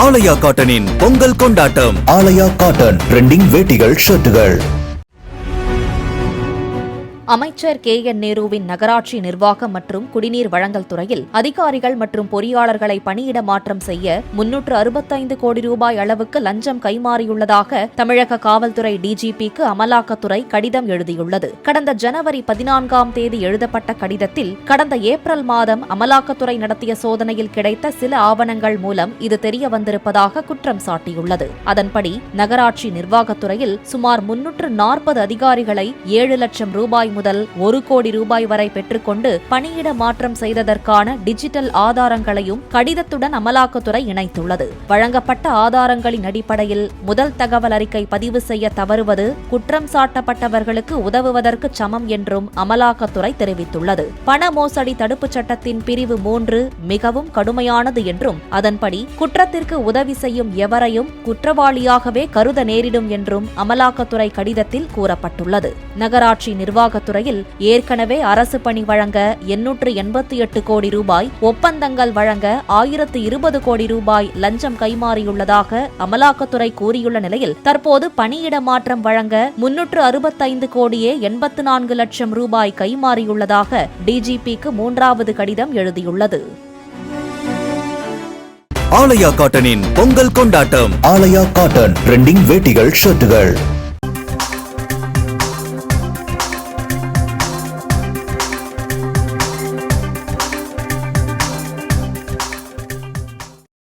ஆலயா காட்டனின் பொங்கல் கொண்டாட்டம். ஆலயா cotton trending வேட்டிகள், ஷர்ட்டுகள். அமைச்சர் KN நேருவின் நகராட்சி நிர்வாகம் மற்றும் குடிநீர் வழங்கல் துறையில் அதிகாரிகள் மற்றும் பொறியாளர்களை பணியிட மாற்றம் செய்ய 365 கோடி ரூபாய் அளவுக்கு லஞ்சம் கைமாறியுள்ளதாக தமிழக காவல்துறை DGPக்கு அமலாக்கத்துறை கடிதம் எழுதியுள்ளது. கடந்த ஜனவரி 14ஆம் தேதி எழுதப்பட்ட கடிதத்தில் கடந்த ஏப்ரல் மாதம் அமலாக்கத்துறை நடத்திய சோதனையில் கிடைத்த சில ஆவணங்கள் மூலம் இது தெரிய வந்திருப்பதாக குற்றம் சாட்டியுள்ளது. அதன்படி நகராட்சி நிர்வாகத்துறையில் சுமார் 340 அதிகாரிகளை 7 லட்சம் ரூபாய் முதல் 1 கோடி ரூபாய் வரை பெற்றுக்கொண்டு பணியிட மாற்றம் செய்ததற்கான டிஜிட்டல் ஆதாரங்களையும் கடிதத்துடன் அமலாக்கத்துறை இணைத்துள்ளது. வழங்கப்பட்ட ஆதாரங்களின் அடிப்படையில் முதல் தகவல் அறிக்கை பதிவு செய்ய தவறுவது குற்றம் சாட்டப்பட்டவர்களுக்கு உதவுவதற்கு சமம் என்றும் அமலாக்கத்துறை தெரிவித்துள்ளது. பண மோசடி தடுப்புச் சட்டத்தின் பிரிவு 3 மிகவும் கடுமையானது என்றும் அதன்படி குற்றத்திற்கு உதவி செய்யும் எவரையும் குற்றவாளியாகவே கருத நேரிடும் என்றும் அமலாக்கத்துறை கடிதத்தில் கூறப்பட்டுள்ளது. நகராட்சி நிர்வாக துறையில் ஏற்கனவே அரசு பணி வழங்க 888 கோடி ரூபாய், ஒப்பந்தங்கள் வழங்க 1020 கோடி ரூபாய் லஞ்சம் கைமாறியுள்ளதாக அமலாக்கத்துறை கூறியுள்ள நிலையில் தற்போது பணியிட மாற்றம் வழங்க 365 கோடியே 84 லட்சம் ரூபாய் கைமாறியுள்ளதாக DGPக்கு 3வது கடிதம் எழுதியுள்ளது. ஆலயா காட்டனின் பொங்கல் கொண்டாட்டம். ஆலயா காட்டன் ட்ரெண்டிங் வேட்டிகள், ஷர்ட்டுகள்.